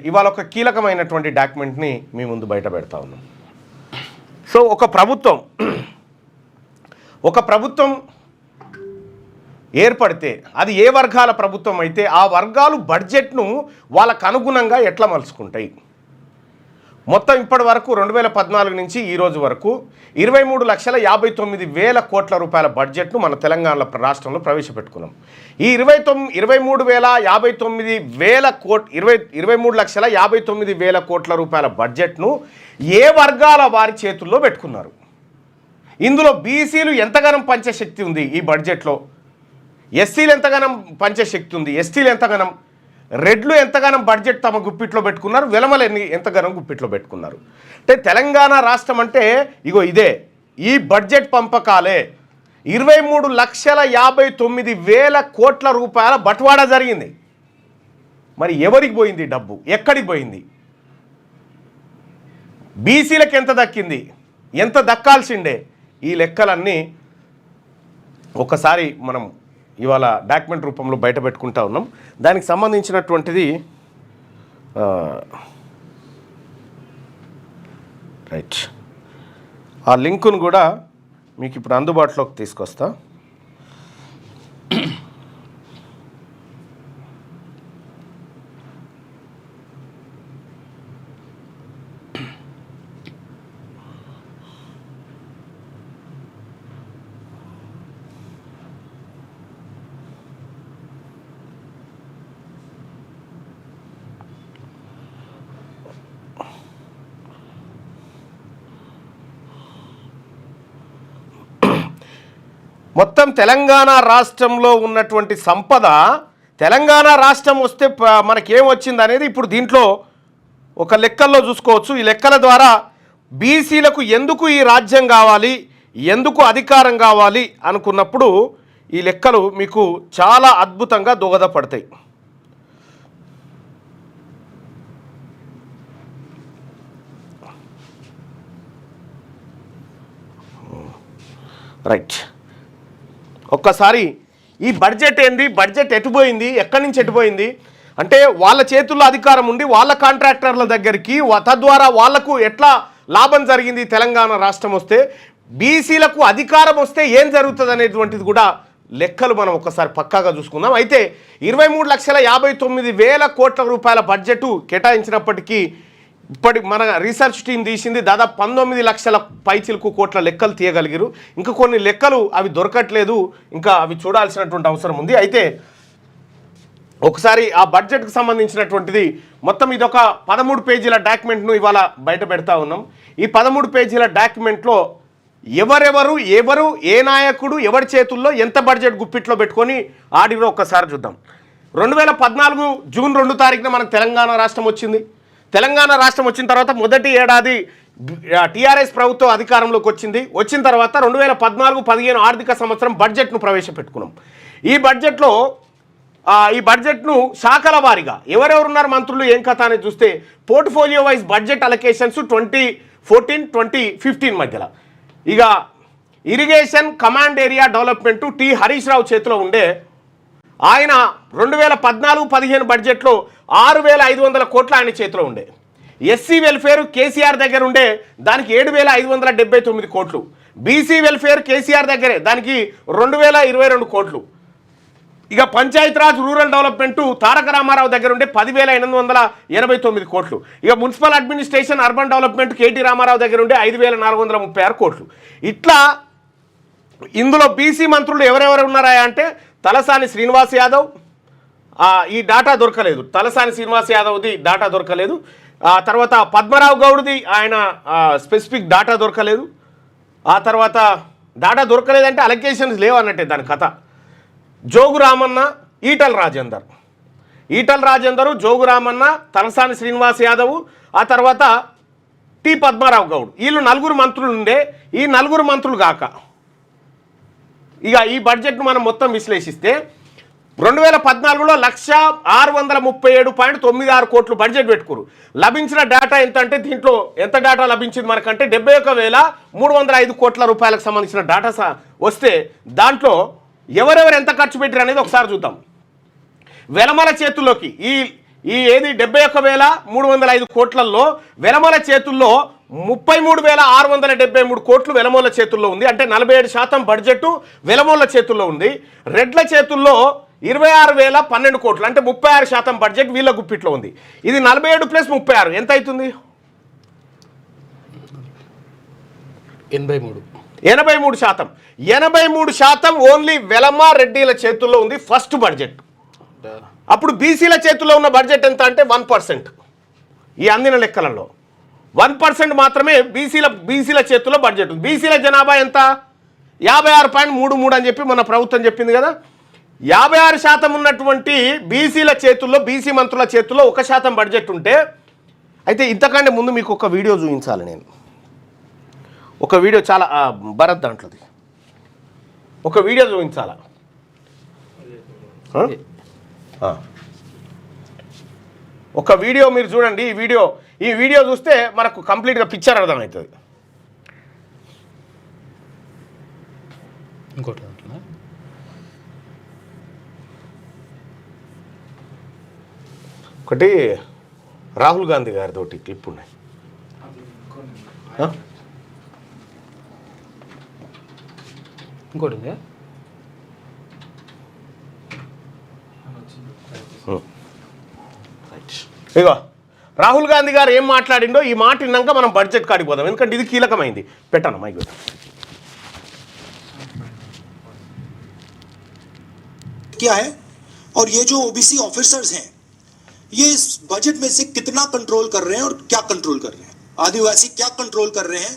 ఇవాళ ఒక కీలకమైనటువంటి డాక్యుమెంట్ని మీ ముందు బయట పెడతా ఉన్నాం. సో ఒక ప్రభుత్వం ఏర్పడితే అది ఏ వర్గాల ప్రభుత్వం అయితే ఆ వర్గాలు బడ్జెట్ను వాళ్ళకు అనుగుణంగా ఎట్లా మలుచుకుంటాయి. మొత్తం ఇప్పటి వరకు 2014 నుంచి ఈ రోజు వరకు 23,59,000 కోట్ల రూపాయల బడ్జెట్ను మన తెలంగాణ రాష్ట్రంలో ప్రవేశపెట్టుకున్నాం. ఈ 23,59,000 కోట్ల రూపాయల బడ్జెట్ను ఏ వర్గాల వారి చేతుల్లో పెట్టుకున్నారు. ఇందులో బీసీలు ఎంతగానం పంచే శక్తి ఉంది ఈ బడ్జెట్లో, ఎస్సీలు ఎంతగానం పంచే శక్తి ఉంది, ఎస్టీలు ఎంతగానం, రెడ్లు ఎంతగానం బడ్జెట్ తమ గుప్పిట్లో పెట్టుకున్నారు, వెలమలు ఎంతగానం గుప్పిట్లో పెట్టుకున్నారు. అంటే తెలంగాణ రాష్ట్రం అంటే ఇగో ఇదే, ఈ బడ్జెట్ పంపకాలే 23,59,000 కోట్ల రూపాయల బట్వాడా జరిగింది. మరి ఎవరికి పోయింది డబ్బు, ఎక్కడికి పోయింది, బీసీలకు ఎంత దక్కింది, ఎంత దక్కాల్సిండే, ఈ లెక్కలన్నీ ఒకసారి మనం ఇవాళ డాక్యుమెంట్ రూపంలో బయట పెట్టుకుంటా ఉన్నాం. దానికి సంబంధించినటువంటిది రైట్, ఆ లింకును కూడా మీకు ఇప్పుడు అందుబాటులోకి తీసుకొస్తా. మొత్తం తెలంగాణ రాష్ట్రంలో ఉన్నటువంటి సంపద, తెలంగాణ రాష్ట్రం వస్తే మనకేం వచ్చింది అనేది ఇప్పుడు దీంట్లో ఒక లెక్కల్లో చూసుకోవచ్చు. ఈ లెక్కల ద్వారా బీసీలకు ఎందుకు ఈ రాజ్యం కావాలి, ఎందుకు అధికారం కావాలి అనుకున్నప్పుడు ఈ లెక్కలు మీకు చాలా అద్భుతంగా దోహదపడతాయి. రైట్, ఒక్కసారి ఈ బడ్జెట్ ఏంది, బడ్జెట్ ఎటుపోయింది, ఎక్కడి నుంచి ఎటుపోయింది అంటే వాళ్ళ చేతుల్లో అధికారం ఉండి వాళ్ళ కాంట్రాక్టర్ల దగ్గరికి తద్వారా వాళ్లకు ఎట్లా లాభం జరిగింది. తెలంగాణ రాష్ట్రం వస్తే బీసీలకు అధికారం వస్తే ఏం జరుగుతుంది అనేటువంటిది కూడా లెక్కలు మనం ఒకసారి పక్కాగా చూసుకుందాం. అయితే 23,59,000 కోట్ల రూపాయల బడ్జెట్ కేటాయించినప్పటికీ ఇప్పటి మన రీసెర్చ్ టీం తీసింది దాదాపు 19 లక్షల పైచిలకు కోట్ల లెక్కలు తీయగలిగారు. ఇంకా కొన్ని లెక్కలు అవి దొరకట్లేదు, ఇంకా అవి చూడాల్సినటువంటి అవసరం ఉంది. అయితే ఒకసారి ఆ బడ్జెట్కి సంబంధించినటువంటిది మొత్తం ఇదొక 13 పేజీల డాక్యుమెంట్ను ఇవాళ బయట పెడతా ఉన్నాం. ఈ 13 పేజీల డాక్యుమెంట్లో ఎవరు ఏ నాయకుడు ఎవరి చేతుల్లో ఎంత బడ్జెట్ గుప్పిట్లో పెట్టుకొని ఆడిరో ఒక్కసారి చూద్దాం. 2014 జూన్ 2 తారీఖున మనకు తెలంగాణ రాష్ట్రం వచ్చింది. తెలంగాణ రాష్ట్రం వచ్చిన తర్వాత మొదటి ఏడాది టీఆర్ఎస్ ప్రభుత్వం అధికారంలోకి వచ్చిన తర్వాత 2014-15 ఆర్థిక సంవత్సరం బడ్జెట్ను ప్రవేశపెట్టుకున్నాం. ఈ బడ్జెట్ను శాఖల వారీగా ఎవరెవరున్నారు మంత్రులు ఏం కథ అనేది చూస్తే పోర్ట్ఫోలియో వైజ్ బడ్జెట్ అలొకేషన్స్ 2014-2015 మధ్యలో ఇక irrigation command area development T Harish Rao చేతిలో ఉండే. ఆయన 2014-15 బడ్జెట్లో 6,500 కోట్లు ఆయన చేతిలో ఉండే. ఎస్సీ వెల్ఫేర్ కేసీఆర్ దగ్గర ఉండే, దానికి 7,579 కోట్లు. బీసీ వెల్ఫేర్ కేసీఆర్ దగ్గరే, దానికి 2,022 కోట్లు. ఇక పంచాయతీరాజ్ రూరల్ డెవలప్మెంట్ తారక రామారావు దగ్గర ఉండే 10,889 కోట్లు. ఇక municipal administration urban development KT Rama Rao దగ్గర ఉండే 5,436 కోట్లు. ఇట్లా ఇందులో బీసీ మంత్రులు ఎవరెవరు ఉన్నారా అంటే తలసాని శ్రీనివాస్ యాదవ్, ఈ డాటా దొరకలేదు, తలసాని శ్రీనివాస్ యాదవ్ది డాటా దొరకలేదు. తర్వాత పద్మరావు గౌడ్ది ఆయన స్పెసిఫిక్ డాటా దొరకలేదు. ఆ తర్వాత డాటా దొరకలేదంటే అలొకేషన్స్ లేవు అన్నట్టే దాని కథ. జోగు రామన్న, ఈటల రాజేందర్, జోగు రామన్న, తలసాని శ్రీనివాస్ యాదవ్, ఆ తర్వాత టి పద్మరావు గౌడ్, వీళ్ళు 4 మంత్రులు ఉండే. ఈ 4 మంత్రులు కాక ఇక ఈ బడ్జెట్ను మనం మొత్తం విశ్లేషిస్తే 2014లో 1,637.96 కోట్లు బడ్జెట్ పెట్టుకురు. లభించిన డేటా ఎంత అంటే దీంట్లో ఎంత డేటా లభించింది మనకంటే 71,305 కోట్ల రూపాయలకు సంబంధించిన డేటా వస్తే దాంట్లో ఎవరెవరు ఎంత ఖర్చు పెట్టారు అనేది ఒకసారి చూద్దాం. వెలమల చేతుల్లోకి ఈ ఏది 71,305 కోట్లలో వెలమల చేతుల్లో 33,673 కోట్లు వెలమల చేతుల్లో ఉంది. అంటే 47% బడ్జెట్ వెలమల చేతుల్లో ఉంది. రెడ్ల చేతుల్లో 26,012 కోట్లు అంటే 36% బడ్జెట్ వీళ్ళ గుప్పిట్లో ఉంది. ఇది 47 + 36 ఎంత అవుతుంది? 83%. 83% ఓన్లీ వెలమ రెడ్డిల చేతుల్లో ఉంది ఫస్ట్ బడ్జెట్. అప్పుడు బీసీల చేతుల్లో ఉన్న బడ్జెట్ ఎంత అంటే 1%. ఈ అందిన లెక్కలలో 1% మాత్రమే బీసీల చేతుల్లో బడ్జెట్ ఉంది. బీసీల జనాభా ఎంత? 56.33 అని చెప్పి మన ప్రభుత్వం చెప్పింది కదా. 56% ఉన్నటువంటి బీసీల చేతుల్లో, బీసీ మంత్రుల చేతుల్లో 1% బడ్జెట్ ఉంటే, అయితే ఇంతకంటే ముందు మీకు ఒక వీడియో చూపించాలి నేను. ఒక వీడియో చాలా భరత్ దాంట్లోది ఒక వీడియో చూపించాలా? ఒక వీడియో మీరు చూడండి. ఈ వీడియో చూస్తే మనకు కంప్లీట్గా పిక్చర్ అర్థమవుతుంది. ఇంకోటి ఒకటి రాహుల్ గాంధీ గారితోటి క్లిప్ ఉన్నాయి. ఇంకోటి ఉందా? ఇగో రాహుల్ గాంధీ గారు ఏం మాట్లాడిండో ఈ మాట విన్నాక మనం బడ్జెట్ కాడికి పోదాం, ఎందుకంటే ఇది కీలకమైంది. పెట్టాను మైక్. क्या है और ये जो ओबीसी ऑफिसर्स हैं ये इस बजट में से कितना कंट्रोल कर रहे हैं और क्या कंट्रोल कर रहे हैं? आदिवासी क्या कंट्रोल कर रहे हैं?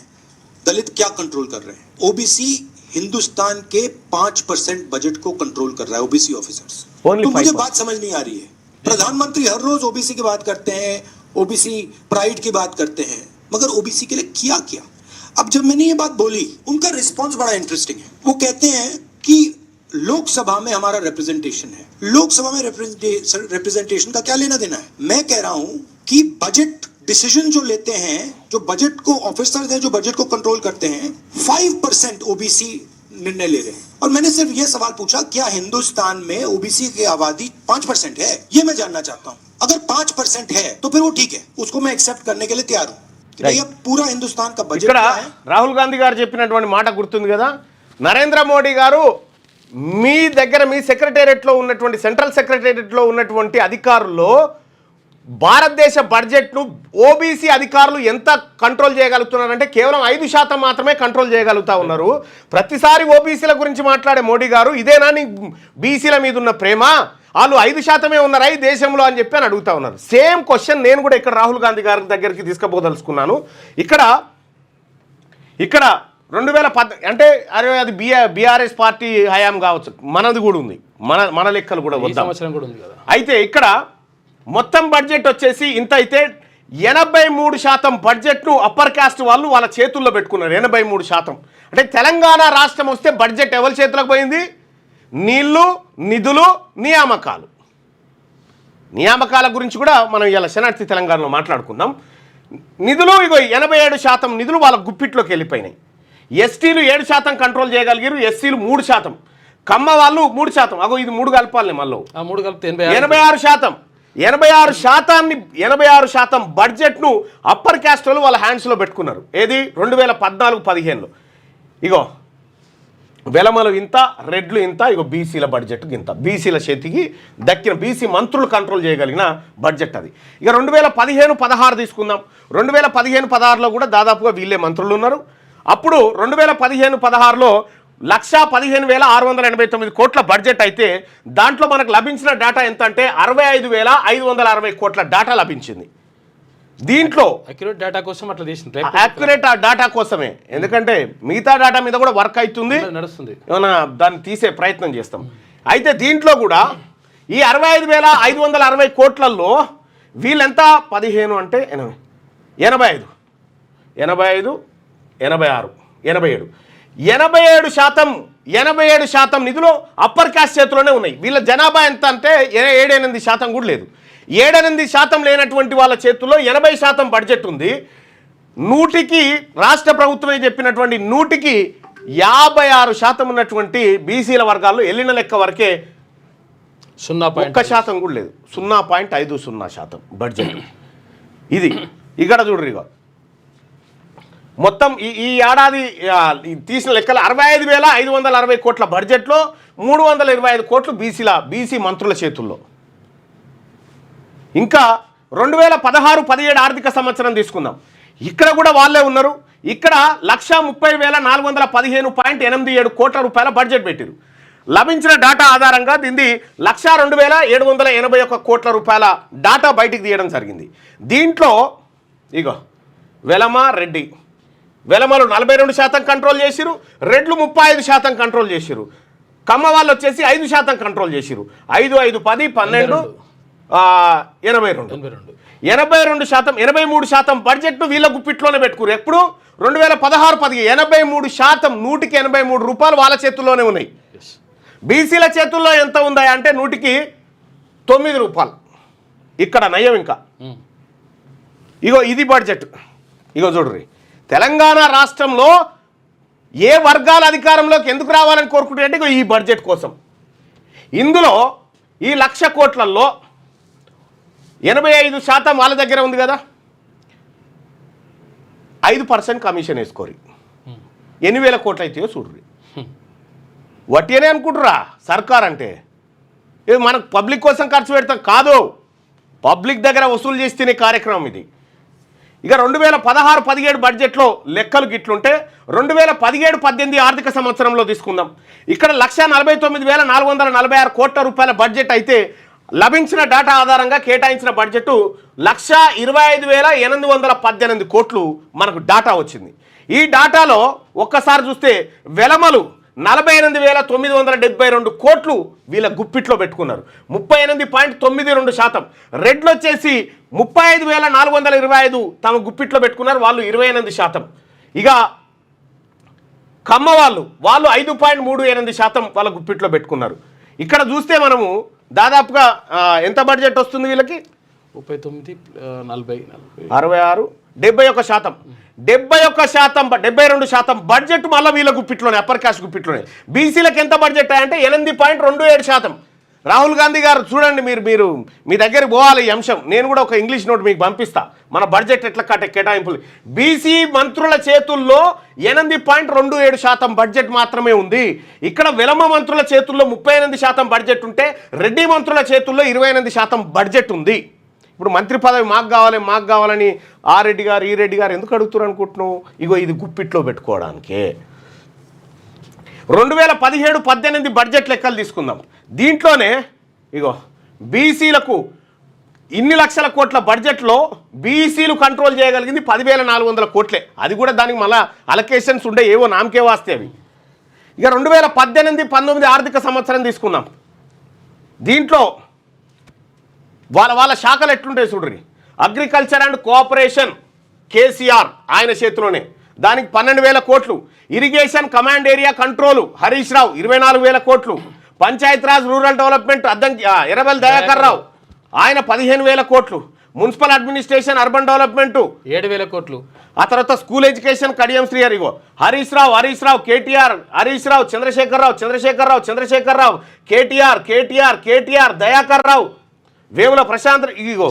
दलित क्या कंट्रोल कर रहे हैं? ओबीसी हिंदुस्तान के 5% बजट को कंट्रोल कर रहा है, ओबीसी ऑफिसर्स। तो मुझे बात समझ नहीं आ रही है। प्रधानमंत्री हर रोज ओबीसी की बात करते हैं, ओबीसी प्राइड की बात करते हैं, मगर ओबीसी के लिए किया क्या? अब जब मैंने ये बात बोली, उनका रिस्पॉन्स बड़ा इंटरेस्टिंग है। वो कहते हैं कि लोकसभा में हमारा रिप्रेजेंटेशन है, लोकसभा में रिप्रेजेंटेशन का क्या लेना देना है? मैं कह रहा हूं कि बजट डिसीजन जो लेते हैं, जो बजट को ऑफिसर्स हैं, जो बजट को कंट्रोल करते हैं, 5% ओबीसी निर्णय ले रहे हैं। और मैंने सिर्फ ये सवाल पूछा, क्या हिंदुस्तान में ओबीसी की आबादी 5% है? ये मैं जानना चाहता हूं। अगर 5% है तो फिर वो ठीक है, उसको मैं एक्सेप्ट करने के लिए तैयार हूं। पूरा हिंदुस्तान का बजट क्या है? రాహుల్ గాంధీ గారు చెప్పినటువంటి మాట గుర్తుంది కదా. నరేంద్ర మోడీ గారు మీ దగ్గర మీ సెక్రటేరియట్లో ఉన్నటువంటి సెంట్రల్ సెక్రటేరియట్లో ఉన్నటువంటి అధికారుల్లో భారతదేశ బడ్జెట్ను ఓబీసీ అధికారులు ఎంత కంట్రోల్ చేయగలుగుతున్నారంటే కేవలం 5% మాత్రమే కంట్రోల్ చేయగలుగుతా ఉన్నారు. ప్రతిసారి ఓబీసీల గురించి మాట్లాడే మోడీ గారు ఇదేనా నీ బీసీల మీద ఉన్న ప్రేమ? వాళ్ళు 5% ఉన్నారా ఈ దేశంలో అని చెప్పి అని అడుగుతా ఉన్నారు. సేమ్ క్వశ్చన్ నేను కూడా ఇక్కడ రాహుల్ గాంధీ గారి దగ్గరికి తీసుకుపోదలుచుకున్నాను. ఇక్కడ 2010 అంటే అరే అది బీఆర్ఎస్ పార్టీ హయాం కావచ్చు, మనది కూడా ఉంది, మన లెక్కలు కూడా వద్దాం. అయితే ఇక్కడ మొత్తం బడ్జెట్ వచ్చేసి ఇంత అయితే 83% బడ్జెట్ను అప్పర్ కాస్ట్ వాళ్ళు వాళ్ళ చేతుల్లో పెట్టుకున్నారు. 83%. అంటే తెలంగాణ రాష్ట్రం వస్తే బడ్జెట్ ఎవరి చేతులకు పోయింది? నీళ్లు, నిధులు, నియామకాల గురించి కూడా మనం ఇలా శనార్థి తెలంగాణలో మాట్లాడుకుందాం. నిధులు ఇగో 87% నిధులు వాళ్ళ గుప్పిట్లోకి వెళ్ళిపోయినాయి. ఎస్టీలు 7% కంట్రోల్ చేయగలిగారు, ఎస్సీలు 3%, కమ్మ వాళ్ళు 3%. అగో ఇది 3 కలపాలి మళ్ళీ 86%. 86% బడ్జెట్ను అప్పర్ క్యాస్ట్ వాళ్ళు వాళ్ళ హ్యాండ్స్లో పెట్టుకున్నారు. ఏది 2014-15లో. ఇగో వెలమలు ఇంత, రెడ్లు ఇంత, ఇగో బీసీల బడ్జెట్ ఇంత. బీసీల చేతికి దక్కిన బీసీ మంత్రులు కంట్రోల్ చేయగలిగిన బడ్జెట్ అది. ఇక 2015-16 తీసుకుందాం. 2015-16లో కూడా దాదాపుగా వీళ్ళే మంత్రులు ఉన్నారు. అప్పుడు 2015-16లో 1,15,689 కోట్ల బడ్జెట్ అయితే దాంట్లో మనకు లభించిన డేటా ఎంత అంటే 65,560 కోట్ల డేటా లభించింది. దీంట్లో అక్యురేట్ డేటా కోసం అట్లా చేసింది, అక్యురేట్ డేటా కోసమే. ఎందుకంటే మిగతా డేటా మీద కూడా వర్క్ అవుతుంది, నడుస్తుంది, ఏమైనా దాన్ని తీసే ప్రయత్నం చేస్తాం. అయితే దీంట్లో కూడా ఈ 65,560 కోట్లలో వీళ్ళెంత 15 అంటే 85, 86, 87% నిధులు అప్పర్ కాస్ట్ చేతిలోనే ఉన్నాయి. వీళ్ళ జనాభా ఎంత అంటే 7-8% కూడా లేదు. 7-8% లేనటువంటి వాళ్ళ చేతుల్లో 80% బడ్జెట్ ఉంది. 100కి రాష్ట్ర ప్రభుత్వమే చెప్పినటువంటి 100కి 56% ఉన్నటువంటి బీసీల వర్గాల్లో వెళ్ళిన లెక్క వరకే 1% కూడా లేదు. 0.50% బడ్జెట్ ఇది. ఇక్కడ చూడరు ఇక మొత్తం ఈ ఏడాది తీసిన లెక్కలు 65,560 కోట్ల బడ్జెట్లో 325 కోట్లు బీసీ మంత్రుల చేతుల్లో. ఇంకా 2016-17 ఆర్థిక సంవత్సరం తీసుకుందాం, ఇక్కడ కూడా వాళ్ళే ఉన్నారు. ఇక్కడ 130,415.87 కోట్ల రూపాయల బడ్జెట్ పెట్టారు. లభించిన డాటా ఆధారంగా దీన్ని 102,781 కోట్ల రూపాయల డాటా బయటికి తీయడం జరిగింది. దీంట్లో ఇగో వెలమలు 42% కంట్రోల్ చేసిరు, రెడ్లు 35% కంట్రోల్ చేసిరు, కమ్మ వాళ్ళు వచ్చేసి 5% కంట్రోల్ చేసిరు. 5, 5, 10, 12, 82%. 83% బడ్జెట్ను వీళ్ళ గుప్పిట్లోనే పెట్టుకురు. ఎప్పుడు 2016-17 83%, 100-83 రూపాయలు వాళ్ళ చేతుల్లోనే ఉన్నాయి. బీసీల చేతుల్లో ఎంత ఉందా అంటే 100-9 రూపాయలు. ఇక్కడ నయం ఇంకా. ఇగో ఇది బడ్జెట్. ఇగో చూడ్రి, తెలంగాణ రాష్ట్రంలో ఏ వర్గాల అధికారంలోకి ఎందుకు రావాలని కోరుకుంటే ఈ బడ్జెట్ కోసం. ఇందులో ఈ 1,00,000 కోట్లలో 85% వాళ్ళ దగ్గర ఉంది కదా, 5% కమిషన్ వేసుకోరు. 8,000 కోట్లు అయితే చూడ్రి. వట్టినే అనుకుంటురా సర్కార్ అంటే ఇది మనకు పబ్లిక్ కోసం ఖర్చు పెడతాం కాదు, పబ్లిక్ దగ్గర వసూలు చేస్తేనే కార్యక్రమం ఇది. ఇక 2016-17 బడ్జెట్లో లెక్కలు గిట్లుంటే 2017-18 ఆర్థిక సంవత్సరంలో తీసుకుందాం. ఇక్కడ 1,49,446 కోట్ల రూపాయల బడ్జెట్ అయితే లభించిన డాటా ఆధారంగా కేటాయించిన బడ్జెట్ 1,25,818 కోట్లు మనకు డాటా వచ్చింది. ఈ డాటాలో ఒక్కసారి చూస్తే వెలమలు 48,972 కోట్లు వీళ్ళ గుప్పిట్లో పెట్టుకున్నారు, 38.92%. రెడ్లు వచ్చేసి 35,425 తమ గుప్పిట్లో పెట్టుకున్నారు, వాళ్ళు 28%. ఇక కమ్మ వాళ్ళు 5.38% వాళ్ళ గుప్పిట్లో పెట్టుకున్నారు. ఇక్కడ చూస్తే మనము దాదాపుగా ఎంత బడ్జెట్ వస్తుంది వీళ్ళకి? 39, 40, 66, 71%. 72% బడ్జెట్ మళ్ళీ వీళ్ళ గుప్పిట్లోనే, అప్పర్ క్యాస్ట్ గుప్పిట్లోనే. బీసీలకు ఎంత బడ్జెట్ అంటే 8.27%. రాహుల్ గాంధీ గారు చూడండి, మీరు మీ దగ్గరికి పోవాలి ఈ అంశం. నేను కూడా ఒక ఇంగ్లీష్ నోట్ మీకు పంపిస్తా, మన బడ్జెట్ ఎట్లా కేటాయింపులు. బీసీ మంత్రుల చేతుల్లో 8.27% బడ్జెట్ మాత్రమే ఉంది. ఇక్కడ వెలమ మంత్రుల చేతుల్లో 38% బడ్జెట్ ఉంటే రెడ్డి మంత్రుల చేతుల్లో 28% బడ్జెట్ ఉంది. ఇప్పుడు మంత్రి పదవి మాకు కావాలని ఆ రెడ్డి గారు ఈ రెడ్డి గారు ఎందుకు అడుగుతున్నారు అనుకుంటున్నావు? ఇగో ఇది గుప్పిట్లో పెట్టుకోవడానికే. 2017-18 బడ్జెట్ లెక్కలు తీసుకుందాం. దీంట్లోనే ఇగో బీసీలకు ఇన్ని లక్షల కోట్ల బడ్జెట్లో బీసీలు కంట్రోల్ చేయగలిగింది 10,400 కోట్లే. అది కూడా దానికి మళ్ళీ అలొకేషన్స్ ఉండే, ఏవో నామకే వాస్తే అవి. ఇక 2018-19 ఆర్థిక సంవత్సరం తీసుకుందాం. దీంట్లో వాళ్ళ శాఖలు ఎట్లుంటాయి చూడ్రి. అగ్రికల్చర్ అండ్ కోఆపరేషన్ కేసీఆర్ ఆయన చేతిలోనే, దానికి 12,000 కోట్లు. Irrigation command area control Harish Rao 24,000 కోట్లు. పంచాయతీరాజ్ రూరల్ డెవలప్మెంట్ ఎర్రబెల్లి దయాకర్ రావు ఆయన 15,000 కోట్లు. మున్సిపల్ అడ్మినిస్ట్రేషన్ అర్బన్ డెవలప్మెంట్ 7,000 కోట్లు. ఆ తర్వాత స్కూల్ ఎడ్యుకేషన్ కడియం శ్రీహరి హరీష్ రావు కేటీఆర్, హరీష్ రావు చంద్రశేఖర్ రావు కేటీఆర్ దయాకర్ రావు, వేముల ప్రశాంత్. ఇగో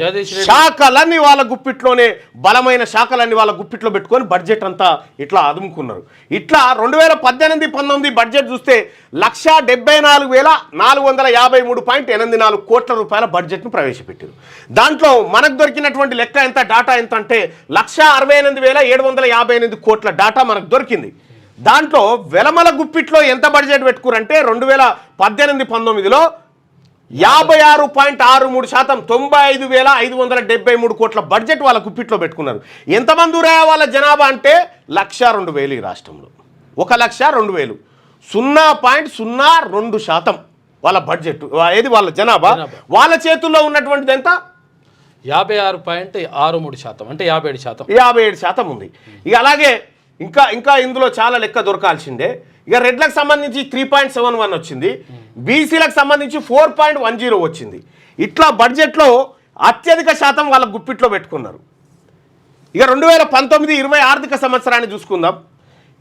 శాఖలన్నీ వాళ్ళ గుప్పిట్లోనే, బలమైన శాఖలన్నీ వాళ్ళ గుప్పిట్లో పెట్టుకొని బడ్జెట్ అంతా ఇట్లా అదుముకున్నారు. ఇట్లా 2018-19 బడ్జెట్ చూస్తే 174,453.84 కోట్ల రూపాయల బడ్జెట్ను ప్రవేశపెట్టారు. దాంట్లో మనకు దొరికినటువంటి లెక్క ఎంత, డాటా ఎంత అంటే 168,758 కోట్ల డాటా మనకు దొరికింది. దాంట్లో వెలమల గుప్పిట్లో ఎంత బడ్జెట్ పెట్టుకురంటే 2018-19లో 56.63%, 95,573 కోట్ల బడ్జెట్ వాళ్ళ గుప్పిట్లో పెట్టుకున్నారు. ఎంతమంది ఊరా వాళ్ళ జనాభా అంటే 1,02,000 ఈ రాష్ట్రంలో, 1,02,000, 0.02% వాళ్ళ బడ్జెట్. ఏది వాళ్ళ జనాభా. వాళ్ళ చేతుల్లో ఉన్నటువంటిది ఎంత? 56.63%, అంటే 57%. 57% ఉంది. ఇక అలాగే ఇంకా ఇందులో చాలా లెక్క దొరకాల్సిందే. ఇక రెడ్లకు సంబంధించి 3.71 వచ్చింది, బీసీలకు సంబంధించి 4.10 వచ్చింది. ఇట్లా బడ్జెట్లో అత్యధిక శాతం వాళ్ళ గుప్పిట్లో పెట్టుకున్నారు. ఇక 2019-20 ఆర్థిక సంవత్సరాన్ని చూసుకుందాం.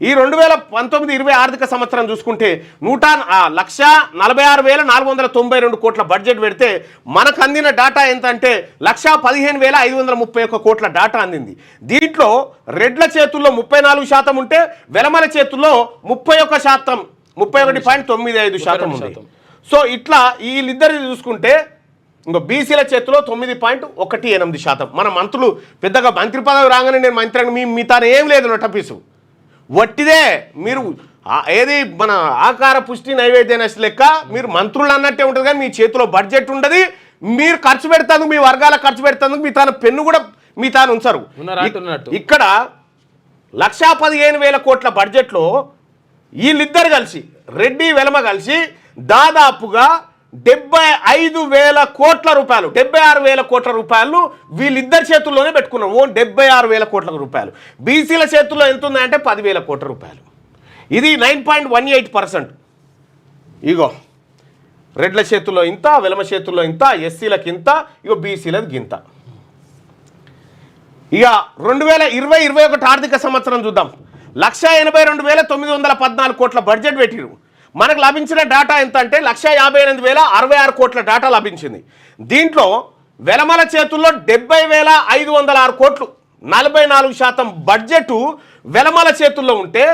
ఈ 2019-20 ఆర్థిక సంవత్సరం చూసుకుంటే 1,46,492 కోట్ల బడ్జెట్ పెడితే మనకు అందిన డేటా ఎంత అంటే 1,15,531 కోట్ల డేటా అందింది. దీంట్లో రెడ్ల చేతుల్లో 34% ఉంటే వెలమల చేతుల్లో 31%, 31.95% ఉంది. సో ఇట్లా వీళ్ళిద్దరిని చూసుకుంటే ఇంకో బీసీల చేతిలో 9.18%. మన మంత్రులు పెద్దగా మంత్రి పదవి రాగానే నేను మంత్రి మీ తాను ఏం లేదు నొట్టపీసు వట్టిదే. మీరు ఏది మన ఆకార పుష్టి నైవేద్య నష్ట లెక్క మీరు మంత్రులు అన్నట్టే ఉంటుంది కానీ మీ చేతిలో బడ్జెట్ ఉండదు. మీరు ఖర్చు పెడతాను, మీ వర్గాల ఖర్చు పెడతాను, మీ తాను పెన్ను కూడా మీ తాను ఉంచరు. ఇక్కడ 1,15,000 కోట్ల బడ్జెట్లో వీళ్ళిద్దరు కలిసి రెడ్డి వెలమ కలిసి దాదాపుగా 75,000 కోట్ల రూపాయలు, 76,000 కోట్ల రూపాయలు వీళ్ళిద్దరి చేతుల్లోనే పెట్టుకున్నాం. 76,000 కోట్ల రూపాయలు. బీసీల చేతుల్లో ఎంత ఉందంటే 10,000 కోట్ల రూపాయలు. ఇది 9.18%. ఇగో రెడ్ల చేతుల్లో ఇంత, వెలమ చేతుల్లో ఇంత, ఎస్సీలకు ఇంత, ఇగో బీసీలకు గింత. ఇక 2020-21 ఆర్థిక సంవత్సరం చూద్దాం. 1,82,914 కోట్ల బడ్జెట్ పెట్టిరు. మనకు లభించిన డేటా ఎంత అంటే 1,58,066 కోట్ల డేటా లభించింది. దీంట్లో వెలమల చేతుల్లో 70,506 కోట్లు, 44% బడ్జెట్ వెలమల చేతుల్లో ఉంటే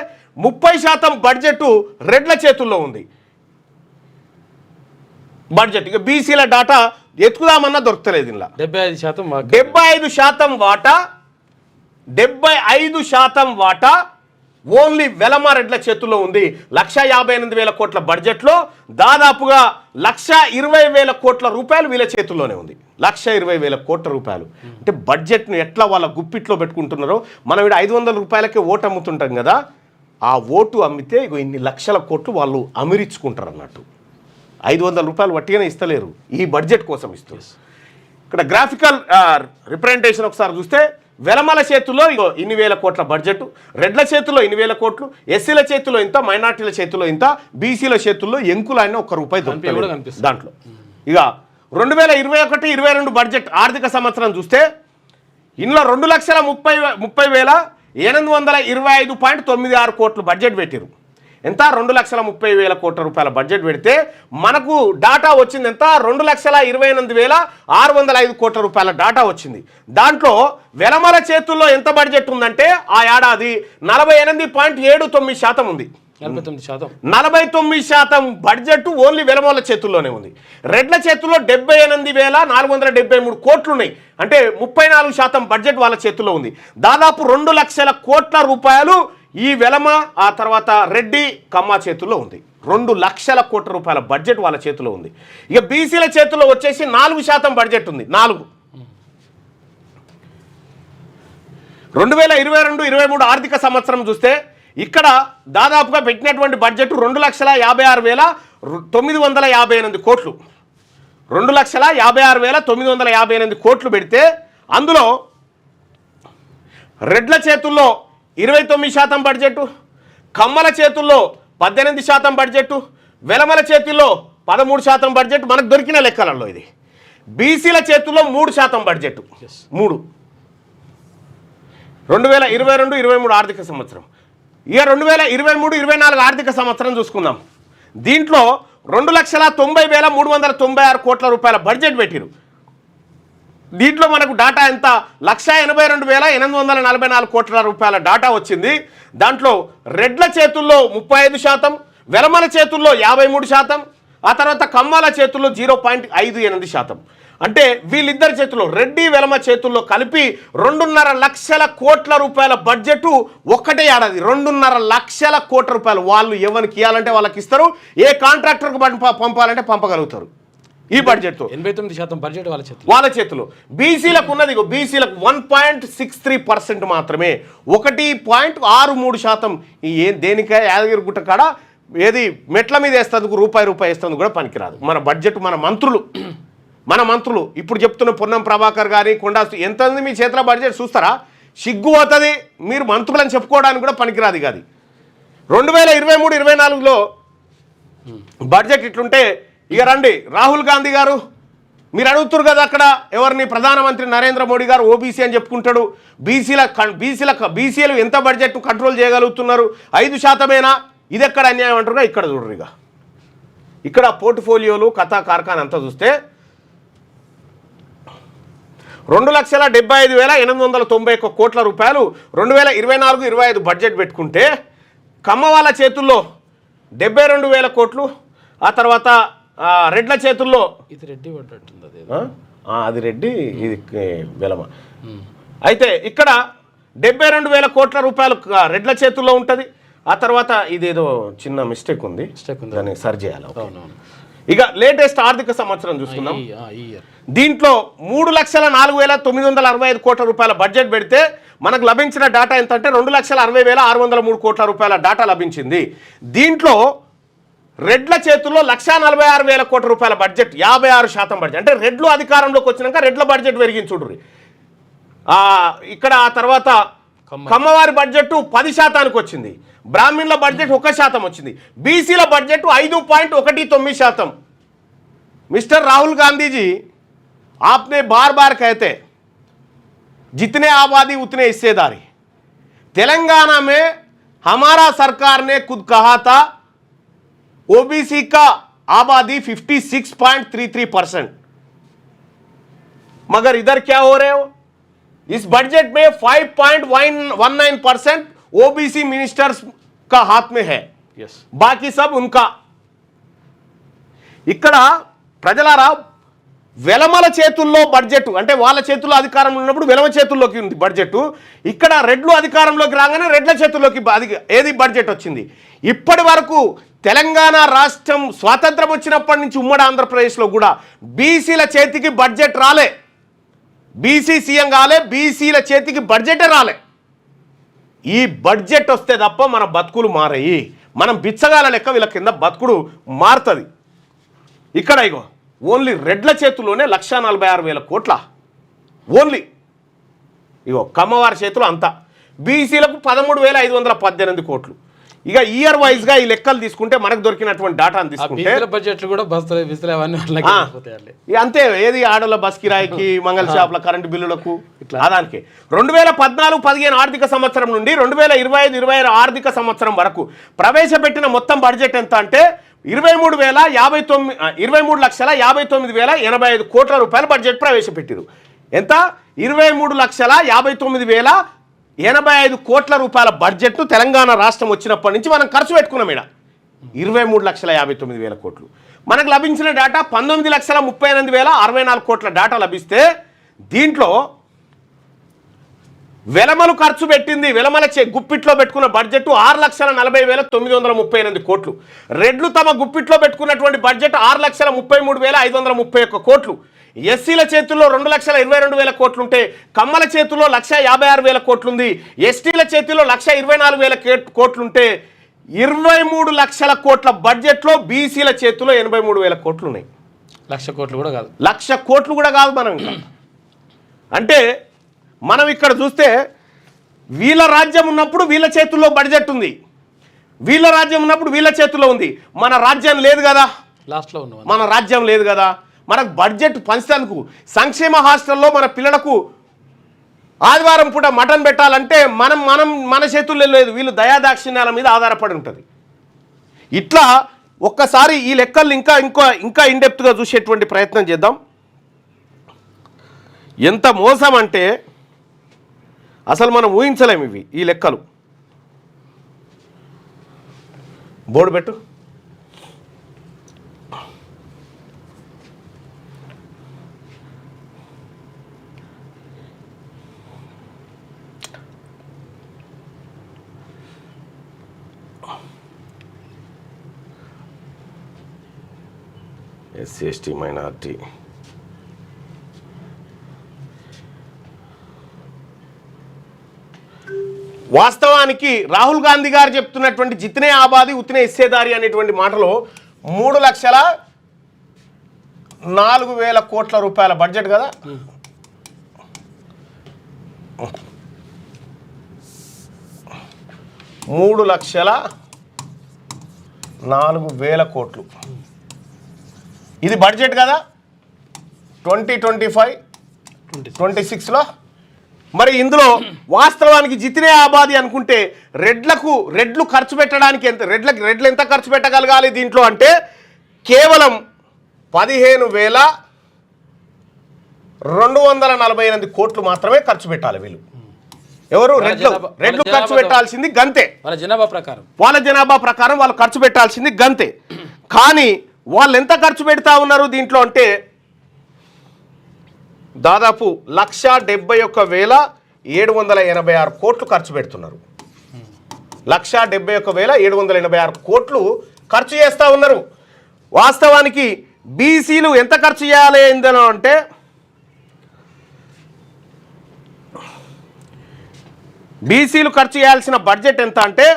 30% బడ్జెట్ రెడ్ల చేతుల్లో ఉంది. బడ్జెట్ ఇక బీసీల డేటా ఎత్తుకుదామన్నా దొరకలేదు. ఇలా 75% వాటా, 75% వాటా ఓన్లీ వెలమ రెడ్ల చేతుల్లో ఉంది. 1,58,000 కోట్ల బడ్జెట్లో దాదాపుగా 1,20,000 కోట్ల రూపాయలు వీళ్ళ చేతుల్లోనే ఉంది. 1,20,000 కోట్ల రూపాయలు అంటే బడ్జెట్ను ఎట్లా వాళ్ళ గుప్పిట్లో పెట్టుకుంటున్నారో. మనం ఇక్కడ 500 రూపాయలకే ఓటు అమ్ముతుంటాం కదా, ఆ ఓటు అమ్మితే ఇగో ఇన్ని లక్షల కోట్లు వాళ్ళు అమిరించుకుంటారు అన్నట్టు. 500 రూపాయలు వట్టిగానే ఇస్తలేరు, ఈ బడ్జెట్ కోసం ఇస్తారు. ఇక్కడ గ్రాఫికల్ రిప్రజెంటేషన్ ఒకసారి చూస్తే వెలమల చేతుల్లో ఇగో ఇన్ని వేల కోట్ల బడ్జెట్, రెడ్ల చేతుల్లో ఇన్ని వేల కోట్లు, ఎస్సీల చేతుల్లో ఇంత, మైనార్టీల చేతుల్లో ఇంత, బీసీల చేతుల్లో ఎంకులు అయినా ఒక్క రూపాయి దాంట్లో. ఇక 2021-22 బడ్జెట్ ఆర్థిక సంవత్సరం చూస్తే ఇందులో 2,30,825.96 కోట్లు బడ్జెట్ పెట్టారు. ఎంత? 2,30,000 కోట్ల రూపాయల బడ్జెట్ పెడితే మనకు డాటా వచ్చింది ఎంత? 2,28,605 కోట్ల రూపాయల డాటా వచ్చింది. దాంట్లో వెలమల చేతుల్లో ఎంత బడ్జెట్ ఉందంటే ఆ ఏడాది 48.79% ఉంది. 49% బడ్జెట్ ఓన్లీ వెలమల చేతుల్లోనే ఉంది. రెడ్ల చేతుల్లో 78,473 కోట్లు ఉన్నాయి. అంటే 34% బడ్జెట్ వాళ్ళ చేతుల్లో ఉంది. దాదాపు 2 లక్షల కోట్ల రూపాయలు ఈ వెలమ, ఆ తర్వాత రెడ్డి, కమ్మ చేతుల్లో ఉంది. 2 లక్షల కోట్ల రూపాయల బడ్జెట్ వాళ్ళ చేతిలో ఉంది. ఇక బీసీల చేతుల్లో వచ్చేసి 4% బడ్జెట్ ఉంది. 2022-23 ఆర్థిక సంవత్సరం చూస్తే ఇక్కడ దాదాపుగా పెట్టినటువంటి బడ్జెట్ 2,56,958 కోట్లు. 2,56,958 కోట్లు పెడితే అందులో రెడ్ల చేతుల్లో 29% బడ్జెట్, కమ్మల చేతుల్లో 18% బడ్జెట్, వెలమల చేతుల్లో 13% బడ్జెట్ మనకు దొరికిన లెక్కలలో. ఇది బీసీల చేతుల్లో 3% బడ్జెట్. 2022-23 ఆర్థిక సంవత్సరం. ఇక 2023-24 ఆర్థిక సంవత్సరం చూసుకుందాం. దీంట్లో 2,90,396 కోట్ల రూపాయల బడ్జెట్ పెట్టిరు. దీంట్లో మనకు డాటా ఎంత? 1,82,844 కోట్ల రూపాయల డాటా వచ్చింది. దాంట్లో రెడ్ల చేతుల్లో 35%, వెలమల చేతుల్లో 53%, ఆ తర్వాత కమ్మాల చేతుల్లో 0.58%. అంటే వీళ్ళిద్దరి చేతుల్లో రెడ్డి వెలమ చేతుల్లో కలిపి 2.5 లక్షల కోట్ల రూపాయల బడ్జెట్ ఒక్కటే ఏడాది. 2.5 లక్షల కోట్ల రూపాయలు వాళ్ళు ఎవరికి ఇవ్వాలంటే వాళ్ళకి ఇస్తారు, ఏ కాంట్రాక్టర్కి పంపాలంటే పంపగలుగుతారు. ఈ బడ్జెట్తో 89% బడ్జెట్ వాళ్ళ చేతిలో. బీసీలకు ఉన్నది బీసీలకు 1.63% మాత్రమే, 1.63%. ఈ దేనికే యాదగిరిగుట్ట కాడ ఏది మెట్ల మీద వేస్తేందుకు రూపాయి వేస్తేందుకు కూడా పనికిరాదు. మన బడ్జెట్ మన మంత్రులు ఇప్పుడు చెప్తున్న పొన్నం ప్రభాకర్ గారి కొండా ఎంత ఉంది మీ చేతిలో బడ్జెట్ చూస్తారా? సిగ్గు అవుతుంది. మీరు మంత్రులని చెప్పుకోవడానికి కూడా పనికిరాదు. కాదు 2023-24లో బడ్జెట్ ఇట్లుంటే ఇక రండి రాహుల్ గాంధీ గారు మీరు అడుగుతారు కదా అక్కడ ఎవరిని ప్రధానమంత్రి నరేంద్ర మోడీ గారు ఓబీసీ అని చెప్పుకుంటాడు. బీసీలు ఎంత బడ్జెట్ కంట్రోల్ చేయగలుగుతున్నారు? 5%. ఇది ఎక్కడ అన్యాయం అంటారుగా ఇక్కడ చూడరు. ఇక్కడ పోర్ట్ఫోలియోలు కథా కార్ఖాన్ అంతా చూస్తే 2,75,891 కోట్ల రూపాయలు 2024-25 బడ్జెట్ పెట్టుకుంటే కమ్మ వాళ్ళ చేతుల్లో 72,000 కోట్లు, ఆ తర్వాత రెడ్ల చేతుల్లో ఇది రెడ్డి పడ్డట్టుంది అది. అది రెడ్డి, ఇది వెలమ. అయితే ఇక్కడ 72,000 కోట్ల రూపాయలు రెడ్ల చేతుల్లో ఉంటుంది. ఆ తర్వాత ఇదేదో చిన్న మిస్టేక్ ఉంది, దాన్ని సరి చేయాలి. ఇక లేటెస్ట్ ఆర్థిక సంవత్సరం చూసుకుందాం. దీంట్లో 3,04,965 కోట్ల రూపాయల బడ్జెట్ పెడితే మనకు లభించిన డేటా ఎంత అంటే 2,60,603 కోట్ల రూపాయల డేటా లభించింది. దీంట్లో రెడ్ల చేతుల్లో 1,46,000 కోట్ల రూపాయల బడ్జెట్, 56% బడ్జెట్. అంటే రెడ్లు అధికారంలోకి వచ్చినాక రెడ్ల బడ్జెట్ పెరిగింది చూడ్రి. ఇక్కడ ఆ తర్వాత కమ్మవారి బడ్జెట్ 10% వచ్చింది, బ్రాహ్మణుల బడ్జెట్ 1% వచ్చింది, బీసీల బడ్జెట్ 5.19%. मिस्टर राहुल गांधी जी, आपने बार बार कहते जितने आबादी उतने हिस्सेदारी. तेलंगाना में हमारा सरकार ने खुद कहा था ओबीसी का आबादी 56.33%, मगर इधर क्या हो रहे हो? इस बजट में 5.19% ओबीसी मिनिस्टर्स का हाथ में है. yes. बाकी सब उनका. ఇక్కడ ప్రజలారా వెలమల చేతుల్లో బడ్జెట్ అంటే వాళ్ళ చేతుల్లో అధికారం ఉన్నప్పుడు వెలమ చేతుల్లోకి ఉంది బడ్జెట్. ఇక్కడ రెడ్లు అధికారంలోకి రాగానే రెడ్ల చేతుల్లోకి ఏది బడ్జెట్ వచ్చింది. ఇప్పటి వరకు తెలంగాణ రాష్ట్రం స్వాతంత్రం వచ్చినప్పటి నుంచి ఉమ్మడి ఆంధ్రప్రదేశ్లో కూడా బీసీల చేతికి బడ్జెట్ రాలే. బీసీ సీఎం కాలే, బీసీల చేతికి బడ్జెటే రాలే. ఈ బడ్జెట్ వస్తే తప్ప మన బతుకులు మారాయి. మనం బిచ్చగాల లెక్క వీళ్ళ కింద బతుకుడు మారుతుంది. ఇక్కడ ఇగో ఓన్లీ రెడ్ల చేతుల్లోనే 1,46,000 కోట్ల, ఓన్లీ ఇగో కమ్మవారి చేతులు అంతా. బీసీలకు 13,518 కోట్లు. ఇక ఇయర్ వైజ్ గా ఈ లెక్కలు తీసుకుంటే మనకు దొరికినటువంటి డేటాను తీసుకుంటే బడ్జెట్లు కూడా అంతే. ఏది ఆడల బస్ కిరాయికి, మంగళ షాపుల కరెంటు బిల్లులకు, దానికి 2014-15 ఆర్థిక సంవత్సరం నుండి 2025-26 ఆర్థిక సంవత్సరం వరకు ప్రవేశపెట్టిన మొత్తం బడ్జెట్ ఎంత అంటే 23,59,085 కోట్ల రూపాయల బడ్జెట్ ప్రవేశపెట్టారు. ఎంత? 23,59,085 కోట్ల రూపాయల బడ్జెట్ను తెలంగాణ రాష్ట్రం వచ్చినప్పటి నుంచి మనం ఖర్చు పెట్టుకున్నాం. ఇక్కడ 23,59,000 కోట్లు. మనకు లభించిన డేటా 19,38,064 కోట్ల డేటా లభిస్తే దీంట్లో వెలమలు ఖర్చు పెట్టింది, వెలమల గుప్పిట్లో పెట్టుకున్న బడ్జెట్ 6,40,938 కోట్లు. రెడ్లు తమ గుప్పిట్లో పెట్టుకున్నటువంటి బడ్జెట్ 6,33,531 కోట్లు. ఎస్సీల చేతుల్లో 2,22,000 కోట్లుంటే కమ్మల చేతుల్లో 1,56,000 కోట్లుంది. ఎస్టీల చేతుల్లో 1,24,000 కోట్లుంటే 23 లక్షల కోట్ల బడ్జెట్లో బీసీల చేతుల్లో 83,000 కోట్లు ఉన్నాయి. 1,00,000 కోట్లు కూడా కాదు, 1,00,000 కోట్లు కూడా కాదు. మనం అంటే మనం ఇక్కడ చూస్తే వీళ్ళ రాజ్యం ఉన్నప్పుడు వీళ్ళ చేతుల్లో బడ్జెట్ ఉంది, వీళ్ళ రాజ్యం ఉన్నప్పుడు వీళ్ళ చేతుల్లో ఉంది. మన రాజ్యం లేదు కదా, లాస్ట్లో ఉన్న మన రాజ్యం లేదు కదా. మనకు బడ్జెట్ పంచడానికి సంక్షేమ హాస్టల్లో మన పిల్లలకు ఆదివారం పూట మటన్ పెట్టాలంటే మన చేతుల్లో లేదు, వీళ్ళు దయాదాక్షిణ్యాల మీద ఆధారపడి ఉంటుంది. ఇట్లా ఒక్కసారి ఈ లెక్కలు ఇంకా ఇన్డెప్త్గా చూసేటువంటి ప్రయత్నం చేద్దాం. ఎంత మోసం అంటే అసలు మనం ఊహించలేము ఇవి, ఈ లెక్కలు. బోర్డు పెట్టు. ఎస్సీ ఎస్టీ మైనారిటీ వాస్తవానికి రాహుల్ గాంధీ గారు చెప్తున్నటువంటి జితనే ఆబాది ఉతనే హిస్సేదారి అనేటువంటి మాటలో 3,04,000 కోట్ల రూపాయల బడ్జెట్ కదా. 3,04,000 కోట్లు ఇది బడ్జెట్ కదా. 2025 26లో మరి ఇందులో వాస్తవానికి జితినే ఆబాది అనుకుంటే రెడ్లు ఖర్చు పెట్టడానికి రెడ్లు ఎంత ఖర్చు పెట్టగలగాలి దీంట్లో అంటే కేవలం 15,248 కోట్లు మాత్రమే ఖర్చు పెట్టాలి వీళ్ళు. ఎవరు రెడ్లు ఖర్చు పెట్టాల్సింది గంతే. వాళ్ళ జనాభా ప్రకారం వాళ్ళు ఖర్చు పెట్టాల్సింది గంతే. కానీ వాళ్ళు ఎంత ఖర్చు పెడతా ఉన్నారు దీంట్లో అంటే దాదాపు 171,786 కోట్లు ఖర్చు పెడుతున్నారు. 171,786 కోట్లు ఖర్చు చేస్తూ ఉన్నారు. వాస్తవానికి బీసీలు ఎంత ఖర్చు చేయాలి ఏందనో అంటే బీసీలు ఖర్చు చేయాల్సిన బడ్జెట్ ఎంత అంటే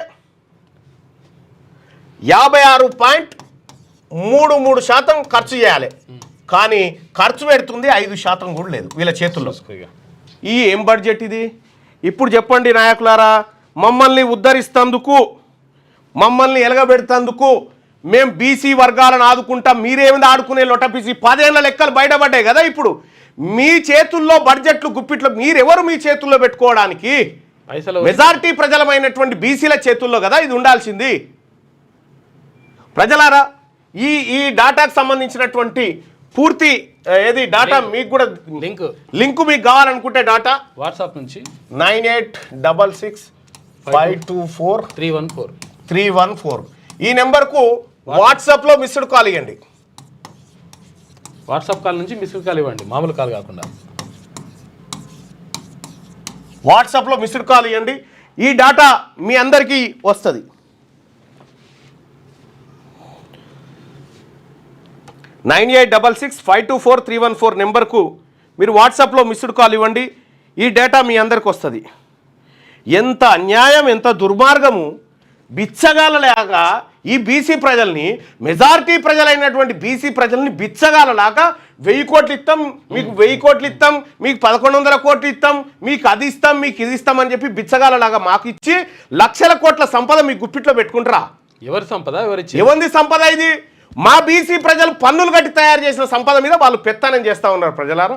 56.33% ఖర్చు చేయాలి. కానీ ఖర్చు పెడుతుంది 5% కూడా లేదు వీళ్ళ చేతుల్లో. ఈ ఏం బడ్జెట్ ఇది? ఇప్పుడు చెప్పండి నాయకులారా, మమ్మల్ని ఉద్ధరిస్తందుకు, మమ్మల్ని ఎలగబెడుతందుకు మేము బీసీ వర్గాలను ఆదుకుంటాం, మీరేమిది ఆడుకునే లొటపీసీ 10 ఏళ్ల లెక్కలు బయటపడ్డాయి కదా. ఇప్పుడు మీ చేతుల్లో బడ్జెట్లు గుప్పిట్లో మీరెవరు మీ చేతుల్లో పెట్టుకోవడానికి? మెజారిటీ ప్రజలమైనటువంటి బీసీల చేతుల్లో కదా ఇది ఉండాల్సింది. ప్రజలారా, ఈ డాటాకు సంబంధించినటువంటి పూర్తి డాటా మీకు కూడా లింక్ మీకు కావాలనుకుంటే డాటా వాట్సాప్ నుంచి 9866524314 ఈ నెంబర్కు వాట్సాప్లో మిస్డ్ కాల్ ఇవ్వండి. వాట్సాప్ కాల్ నుంచి మిస్డ్ కాల్ ఇవ్వండి, మామూలు కాల్ కాకుండా. వాట్సాప్లో మిస్డ్ కాల్ ఇవ్వండి. ఈ డాటా మీ అందరికీ వస్తుంది. 9866524314 నెంబర్కు మీరు వాట్సాప్లో మిస్డ్ కాల్ ఇవ్వండి. ఈ డేటా మీ అందరికి వస్తుంది. ఎంత అన్యాయం, ఎంత దుర్మార్గము! బిచ్చగాలలాగా ఈ బీసీ ప్రజల్ని, మెజారిటీ ప్రజలైనటువంటి బీసీ ప్రజల్ని బిచ్చగాలలాగా 1000 కోట్లు ఇస్తాం, మీకు 1000 కోట్లు ఇస్తాం, మీకు 1100 కోట్లు ఇస్తాం, మీకు అది ఇస్తాం, మీకు ఇది ఇస్తాం అని చెప్పి బిచ్చగాలలాగా మాకు ఇచ్చి లక్షల కోట్ల సంపద మీ గుప్పిట్లో పెట్టుకుంటారా? ఎవరి సంపద? ఎవరిది సంపద ఇది? మా బీసీ ప్రజలు పన్నులు కట్టి తయారు చేసిన సంపద మీద వాళ్ళు పెత్తనం చేస్తూ ఉన్నారు. ప్రజలారా,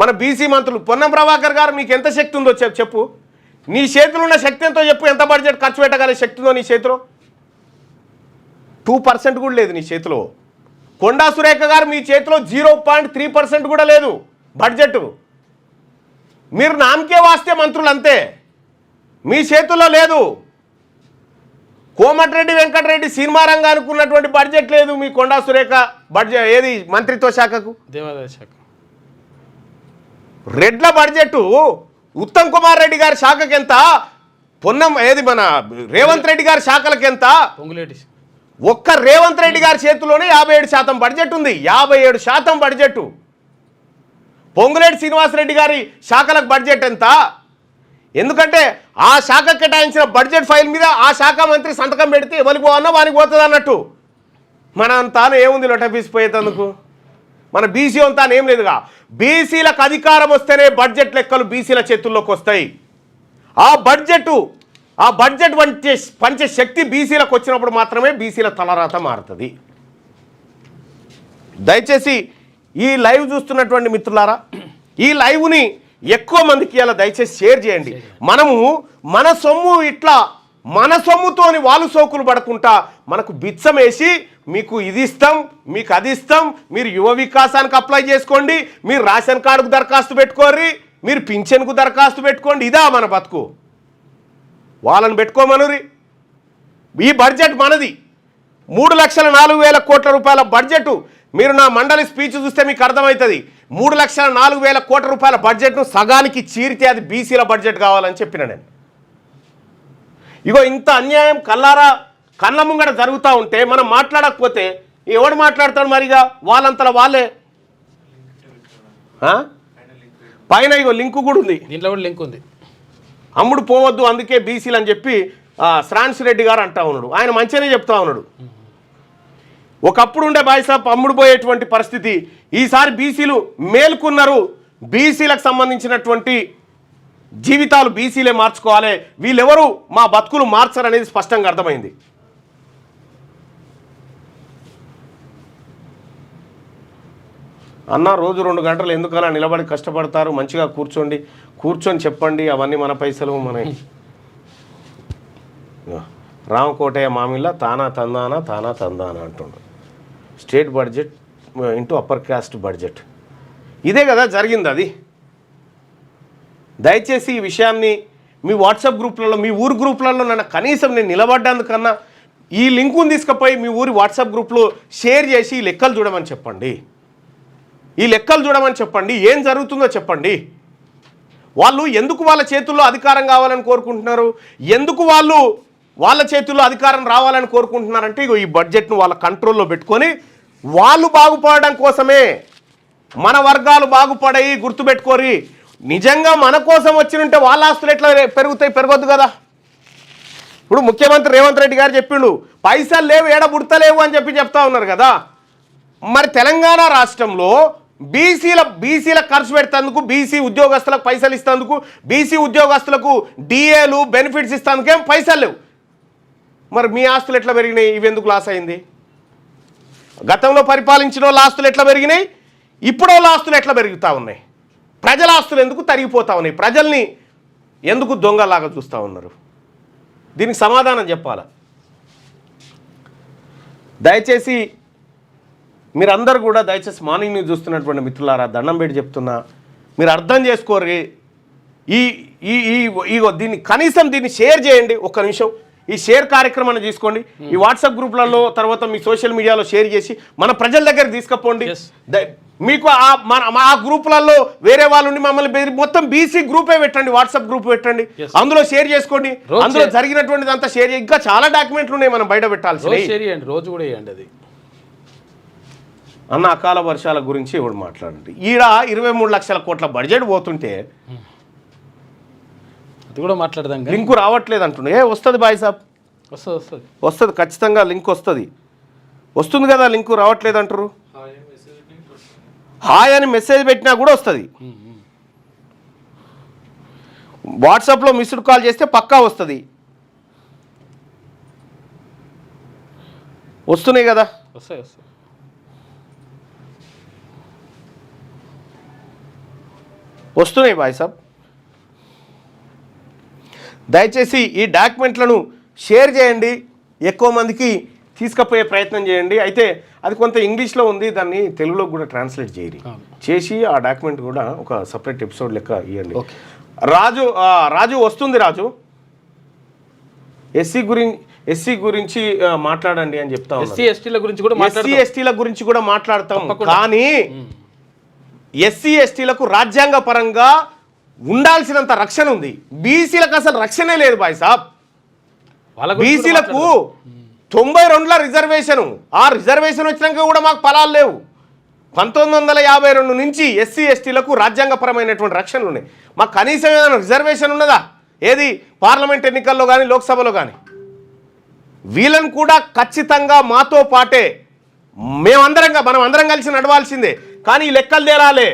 మన బీసీ మంత్రులు పొన్నం ప్రభాకర్ గారు మీకు ఎంత శక్తి ఉందో చెప్పు. నీ చేతిలో ఉన్న శక్తి ఎంతో చెప్పు. ఎంత బడ్జెట్ ఖర్చు పెట్టగల శక్తి ఉందో నీ చేతిలో? 2% కూడా లేదు నీ చేతిలో. కొండా సురేఖ గారు మీ చేతిలో 0.3% కూడా లేదు బడ్జెట్. మీరు నామకే వాస్తే మంత్రులు అంతే, మీ చేతుల్లో లేదు. కోమటిరెడ్డి వెంకటరెడ్డి సినిమా రంగానికి ఉన్నటువంటి బడ్జెట్ లేదు మీ కొండా సురేఖ బడ్జెట్ ఏది మంత్రిత్వ శాఖకు, దేవాదాయ శాఖ. రెడ్ల బడ్జెట్ ఉత్తమ్ కుమార్ రెడ్డి గారి శాఖకి ఎంత, మన రేవంత్ రెడ్డి గారి శాఖలకు ఎంత? ఒక్క రేవంత్ రెడ్డి గారి చేతిలోనే 57% బడ్జెట్ ఉంది. 57% బడ్జెట్. పొంగులేటి శ్రీనివాసరెడ్డి గారి శాఖలకు బడ్జెట్ ఎంత? ఎందుకంటే ఆ శాఖ కేటాయించిన బడ్జెట్ ఫైల్ మీద ఆ శాఖ మంత్రి సంతకం పెడితే ఎవరికి పోవన్నా వానికి పోతుంది అన్నట్టు. మన తాను ఏముంది లొటపీసిపోయేందుకు? మన బీసీ అంతా ఏం లేదుగా. బీసీలకు అధికారం వస్తేనే బడ్జెట్ లెక్కలు బీసీల చేతుల్లోకి వస్తాయి. ఆ బడ్జెట్ పంచే శక్తి బీసీలకు వచ్చినప్పుడు మాత్రమే బీసీల తలరాత మారుతుంది. దయచేసి ఈ లైవ్ చూస్తున్నటువంటి మిత్రులారా, ఈ లైవ్ని ఎక్కువ మందికి ఇలా దయచేసి షేర్ చేయండి. మనము మన సొమ్ము ఇట్లా మన సొమ్ముతోని వాళ్ళు సోకులు పడకుండా మనకు బిచ్చం వేసి మీకు ఇది ఇస్తాం, మీకు అది ఇస్తాం, మీరు యువ వికాసానికి అప్లై చేసుకోండి, మీరు రేషన్ కార్డుకు దరఖాస్తు పెట్టుకోర్రి, మీరు పింఛన్కు దరఖాస్తు పెట్టుకోండి. ఇదా మన బతుకు? వాళ్ళని పెట్టుకోమనురి. ఈ బడ్జెట్ మనది. 3,04,000 కోట్ల రూపాయల బడ్జెట్. మీరు నా మండలి స్పీచ్ చూస్తే మీకు అర్థమవుతుంది. 3,04,000 కోట్ల రూపాయల బడ్జెట్ను సగానికి చీరితే అది బీసీల బడ్జెట్ కావాలని చెప్పిన నేను. ఇగో ఇంత అన్యాయం కళ్ళ ముంగట జరుగుతూ ఉంటే మనం మాట్లాడకపోతే ఎవడు మాట్లాడతాడు? మరిగా వాళ్ళంతలా వాళ్ళే. పైన ఇగో లింకు కూడా ఉంది, దీంట్లో కూడా లింక్ ఉంది. అమ్ముడు పోవద్దు అందుకే బీసీలు అని చెప్పి శ్రాన్స్ రెడ్డి గారు అంటా ఉన్నాడు. ఆయన మంచిగానే చెప్తా ఉన్నాడు. ఒకప్పుడు ఉండే బాయ్సాప్ అమ్ముడు పోయేటువంటి పరిస్థితి. ఈసారి బీసీలు మేల్కొన్నారు. బీసీలకు సంబంధించినటువంటి జీవితాలు బీసీలే మార్చుకోవాలి, వీళ్ళెవరు మా బతుకులు మార్చరనేది స్పష్టంగా అర్థమైంది. అన్న రోజు 2 గంటలు ఎందుకు అలా నిలబడి కష్టపడతారు, మంచిగా కూర్చొని చెప్పండి, అవన్నీ మన పైసలు మన. రామకోటయ్య మామిళ్ళ తానా తందానా అంటుండు. State budget into upper caste budget, ఇదే కదా జరిగింది. అది దయచేసి ఈ విషయాన్ని మీ వాట్సాప్ గ్రూప్లలో, మీ ఊరు గ్రూప్లలో నన్ను కనీసం నేను నిలబడ్డానికన్నా ఈ లింకుని తీసుకుపోయి మీ ఊరి వాట్సాప్ గ్రూప్లో షేర్ చేసి ఈ లెక్కలు చూడమని చెప్పండి. ఏం జరుగుతుందో చెప్పండి. వాళ్ళు ఎందుకు వాళ్ళ చేతుల్లో అధికారం కావాలని కోరుకుంటున్నారు, ఎందుకు వాళ్ళ చేతుల్లో అధికారం రావాలని కోరుకుంటున్నారంటే ఇగో ఈ బడ్జెట్ను వాళ్ళ కంట్రోల్లో పెట్టుకొని వాళ్ళు బాగుపడడం కోసమే. మన వర్గాలు బాగుపడాయి గుర్తుపెట్టుకోరి. నిజంగా మన కోసం వచ్చినంటే వాళ్ళ ఆస్తులు ఎట్లా పెరగొద్దు కదా. ఇప్పుడు ముఖ్యమంత్రి రేవంత్ రెడ్డి గారు చెప్పిండు పైసలు లేవు, ఏడ బుడతలేవు అని చెప్తా ఉన్నారు కదా. మరి తెలంగాణ రాష్ట్రంలో బీసీల ఖర్చు పెడతాందుకు, బీసీ ఉద్యోగస్తులకు పైసలు ఇస్తేందుకు, బీసీ ఉద్యోగస్తులకు డిఏలు బెనిఫిట్స్ ఇస్తేందుకు ఏం పైసలు లేవు. మరి మీ ఆస్తులు ఎట్లా పెరిగినాయి? ఇవెందుకు లాస్ అయింది? గతంలో పరిపాలించిన వాళ్ళ ఆస్తులు ఎట్లా పెరిగినాయి, ఇప్పుడు వాళ్ళ ఆస్తులు ఎట్లా పెరుగుతూ ఉన్నాయి? ప్రజల ఆస్తులు ఎందుకు తరిగిపోతూ ఉన్నాయి? ప్రజల్ని ఎందుకు దొంగలాగా చూస్తూ ఉన్నారు? దీనికి సమాధానం చెప్పాలా. దయచేసి మీరందరూ కూడా దయచేసి మార్నింగ్ న్యూస్ చూస్తున్నటువంటి మిత్రులారా దండం పెట్టి చెప్తున్నా, మీరు అర్థం చేసుకోరు. దీన్ని కనీసం షేర్ చేయండి. ఒక్క నిమిషం ఈ షేర్ కార్యక్రమాన్ని తీసుకోండి. ఈ వాట్సాప్ గ్రూప్లలో తర్వాత మీ సోషల్ మీడియాలో షేర్ చేసి మన ప్రజల దగ్గర తీసుకుపోండి. మీకు ఆ గ్రూపులలో వేరే వాళ్ళు ఉండి మమ్మల్ని మొత్తం బీసీ గ్రూపే పెట్టండి, వాట్సాప్ గ్రూప్ పెట్టండి, అందులో షేర్ చేసుకోండి. అందులో జరిగినటువంటిది అంతా షేర్ చేయండి. ఇంకా చాలా డాక్యుమెంట్లు ఉన్నాయి మనం బయట పెట్టాల్సి. రోజు కూడా చేయండి. అది అన్న అకాల వర్షాల గురించి ఎవడు మాట్లాడండి. ఈడ 23 లక్షల కోట్ల బడ్జెట్ పోతుంటే అది కూడా మాట్లాడదాం. లింకు రావట్లేదు అంటుండే. వస్తుంది బాయ్ సాబ్, వస్తుంది ఖచ్చితంగా లింక్ వస్తుంది కదా. లింకు రావట్లేదు అంటారు. హాయ్ అని మెసేజ్ పెట్టినా కూడా వస్తుంది. వాట్సాప్లో మిస్డ్ కాల్ చేస్తే పక్కా వస్తుంది. వస్తున్నాయి కదా, వస్తున్నాయి బాయ్ సాబ్. దయచేసి ఈ డాక్యుమెంట్లను షేర్ చేయండి, ఎక్కువ మందికి తీసుకుపోయే ప్రయత్నం చేయండి. అయితే అది కొంత ఇంగ్లీష్లో ఉంది, దాన్ని తెలుగులో కూడా ట్రాన్స్లేట్ చేసి ఆ డాక్యుమెంట్ కూడా ఒక సపరేట్ ఎపిసోడ్ లెక్క ఇవ్వండి. రాజు వస్తుంది. రాజు ఎస్సీ గురించి మాట్లాడండి అని చెప్తా ఉన్నాను. ఎస్సీ ఎస్టీల గురించి కూడా మాట్లాడతాం. కానీ ఎస్సీ ఎస్టీలకు రాజ్యాంగ పరంగా ఉండాల్సినంత రక్షణ ఉంది. బీసీలకు అసలు రక్షణే లేదు బాయ్ సాబ్. బీసీలకు 92లో రిజర్వేషన్, ఆ రిజర్వేషన్ వచ్చినాక కూడా మాకు ఫలాలు లేవు. 1952 నుంచి ఎస్సీ ఎస్టీలకు రాజ్యాంగపరమైనటువంటి రక్షణలు ఉన్నాయి. మాకు కనీసం ఏదైనా రిజర్వేషన్ ఉన్నదా? ఏది పార్లమెంట్ ఎన్నికల్లో కానీ లోక్సభలో కానీ? వీళ్ళని కూడా ఖచ్చితంగా మాతో పాటే మనం అందరం కలిసి నడవాల్సిందే. కానీ ఈ లెక్కలు తేలాలే.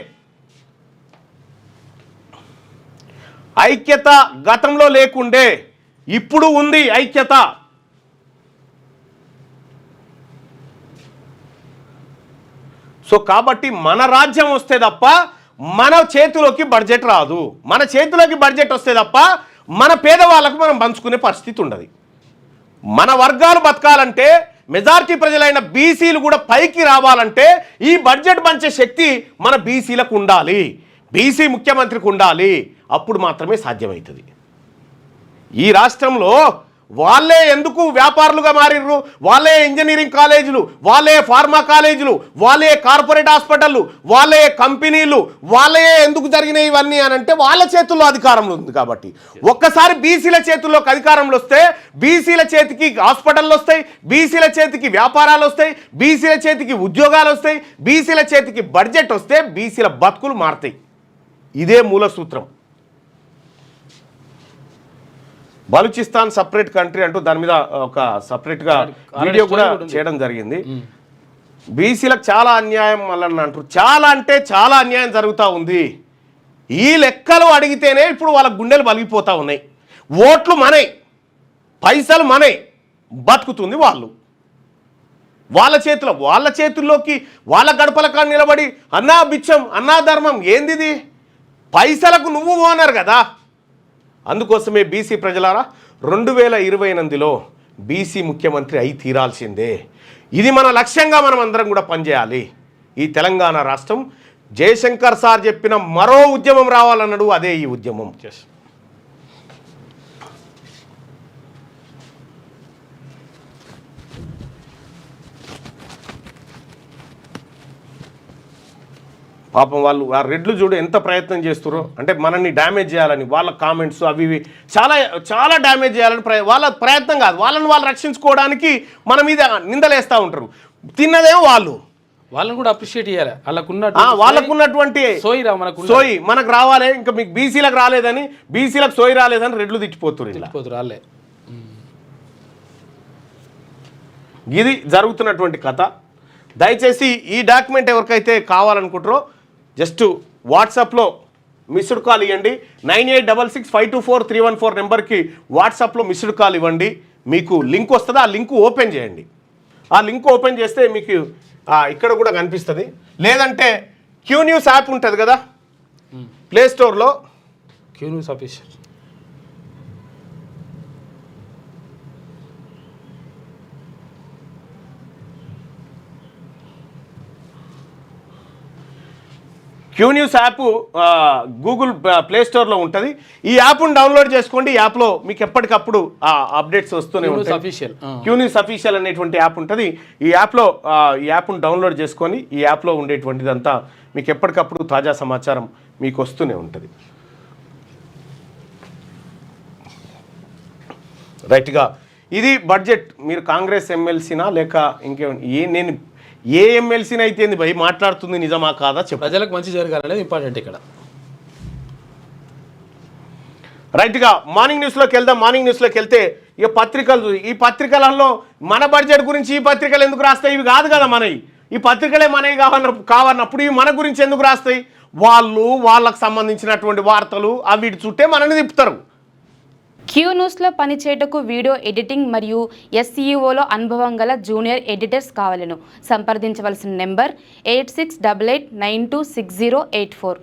ఐక్యత గతంలో లేకుండే, ఇప్పుడు ఉంది ఐక్యత. సో కాబట్టి మన రాజ్యం వస్తే తప్ప మన చేతిలోకి బడ్జెట్ రాదు. మన చేతిలోకి బడ్జెట్ వస్తే తప్ప మన పేదవాళ్ళకు మనం పంచుకునే పరిస్థితి ఉండదు. మన వర్గాలు బతకాలంటే, మెజారిటీ ప్రజలైన బీసీలు కూడా పైకి రావాలంటే ఈ బడ్జెట్ పంచే శక్తి మన బీసీలకు ఉండాలి, బీసీ ముఖ్యమంత్రికి ఉండాలి. అప్పుడు మాత్రమే సాధ్యమవుతుంది. ఈ రాష్ట్రంలో వాళ్ళే ఎందుకు వ్యాపారులుగా మారిర్రు? వాళ్ళే ఇంజనీరింగ్ కాలేజీలు, వాళ్ళే ఫార్మా కాలేజీలు, వాళ్ళే కార్పొరేట్ హాస్పిటళ్ళు, వాళ్ళే కంపెనీలు, వాళ్ళే ఎందుకు జరిగినాయి ఇవన్నీ అని అంటే వాళ్ళ చేతుల్లో అధికారంలో ఉంది కాబట్టి. ఒక్కసారి బీసీల చేతుల్లోకి అధికారంలో వస్తే బీసీల చేతికి హాస్పిటళ్ళు వస్తాయి, బీసీల చేతికి వ్యాపారాలు వస్తాయి, బీసీల చేతికి ఉద్యోగాలు వస్తాయి, బీసీల చేతికి బడ్జెట్ వస్తే బీసీల బతుకులు మారుతాయి. ఇదే మూల సూత్రం. బలూచిస్తాన్ సపరేట్ కంట్రీ అంటూ దాని మీద ఒక సపరేట్గా వీడియో కూడా చేయడం జరిగింది. బీసీలకు చాలా అన్యాయం మళ్ళీ అంటారు. చాలా అంటే చాలా అన్యాయం జరుగుతూ ఉంది. ఈ లెక్కలు అడిగితేనే ఇప్పుడు వాళ్ళ గుండెలు పలిగిపోతూ ఉన్నాయి. ఓట్లు మనై, పైసలు మనై, బతుకుతుంది వాళ్ళు. వాళ్ళ చేతుల్లోకి వాళ్ళ గడపల కాడ నిలబడి అన్నా బిచ్చం అన్నా ధర్మం ఏందిది? పైసలకు నువ్వు ఓనర్ కదా. అందుకోసమే బీసీ ప్రజలారా 2028లో బీసీ ముఖ్యమంత్రి అయి తీరాల్సిందే. ఇది మన లక్ష్యంగా మనం అందరం కూడా పనిచేయాలి. ఈ తెలంగాణ రాష్ట్రం జయశంకర్ సార్ చెప్పిన మరో ఉద్యమం రావాలన్నాడు, అదే ఈ ఉద్యమం. పాపం వాళ్ళు ఆ రెడ్లు చూడు ఎంత ప్రయత్నం చేస్తారో, అంటే మనల్ని డ్యామేజ్ చేయాలని వాళ్ళ కామెంట్స్ అవి ఇవి చాలా చాలా డ్యామేజ్ చేయాలని వాళ్ళ ప్రయత్నం కాదు, వాళ్ళు రక్షించుకోవడానికి మన మీద నిందలేస్తూ ఉంటారు. తిన్నదేమో వాళ్ళని కూడా అప్రిషియేట్ చేయాలి. వాళ్ళకున్నటువంటి సోయి మనకు రావాలి, ఇంకా మీకు బీసీలకు రాలేదని, బీసీలకు సోయి రాలేదని రెడ్లు తిట్టిపోతున్నారు. ఇది జరుగుతున్నటువంటి కథ. దయచేసి ఈ డాక్యుమెంట్ ఎవరికైతే కావాలనుకుంటారో జస్ట్ వాట్సాప్లో మిస్డ్ కాల్ ఇవ్వండి. 9866524314 నెంబర్కి వాట్సాప్లో మిస్డ్ కాల్ ఇవ్వండి. మీకు లింక్ వస్తుంది, ఆ లింక్ ఓపెన్ చేయండి. ఆ లింక్ ఓపెన్ చేస్తే మీకు ఇక్కడ కూడా కనిపిస్తుంది. లేదంటే క్యూ న్యూస్ యాప్ ఉంటుంది కదా ప్లే స్టోర్లో, Q news official Q news app Google play స్టోర్లో ఉంటుంది. ఈ యాప్ను డౌన్లోడ్ చేసుకోండి. ఈ యాప్లో మీకు ఎప్పటికప్పుడు అప్డేట్స్ వస్తూనే ఉంటాయి. క్యూ న్యూస్ అఫీషియల్ అనేటువంటి యాప్ ఉంటుంది. ఈ యాప్ను డౌన్లోడ్ చేసుకొని ఈ యాప్లో ఉండేటువంటిదంతా మీకు ఎప్పటికప్పుడు తాజా సమాచారం మీకు వస్తూనే ఉంటుంది. రైట్గా ఇది బడ్జెట్. మీరు కాంగ్రెస్ ఎమ్మెల్సీనా లేక ఇంకేమైనా నేను ఏ ఎమ్మెల్సీని అయితే భయ్ మాట్లాడుతుంది నిజమా కాదా చెప్పు. ప్రజలకు మంచి జరగాలనేది ఇంపార్టెంట్ ఇక్కడ. రైట్గా మార్నింగ్ న్యూస్లోకి వెళ్దాం. మార్నింగ్ న్యూస్లోకి వెళ్తే ఇక పత్రికలు, ఈ పత్రికలలో మన బడ్జెట్ గురించి ఈ పత్రికలు ఎందుకు రాస్తాయి? ఇవి కాదు కదా మనవి. ఈ పత్రికలే మనవి కావన్నప్పుడు ఇవి మన గురించి ఎందుకు రాస్తాయి? వాళ్ళకు సంబంధించినటువంటి వార్తలు అవి చుట్టే మనని తిప్పుతారు. క్యూ న్యూస్లో పనిచేయటకు వీడియో ఎడిటింగ్ మరియు SEOలో అనుభవం గల జూనియర్ ఎడిటర్స్ కావాలను సంప్రదించవలసిన నెంబర్ 8688926084.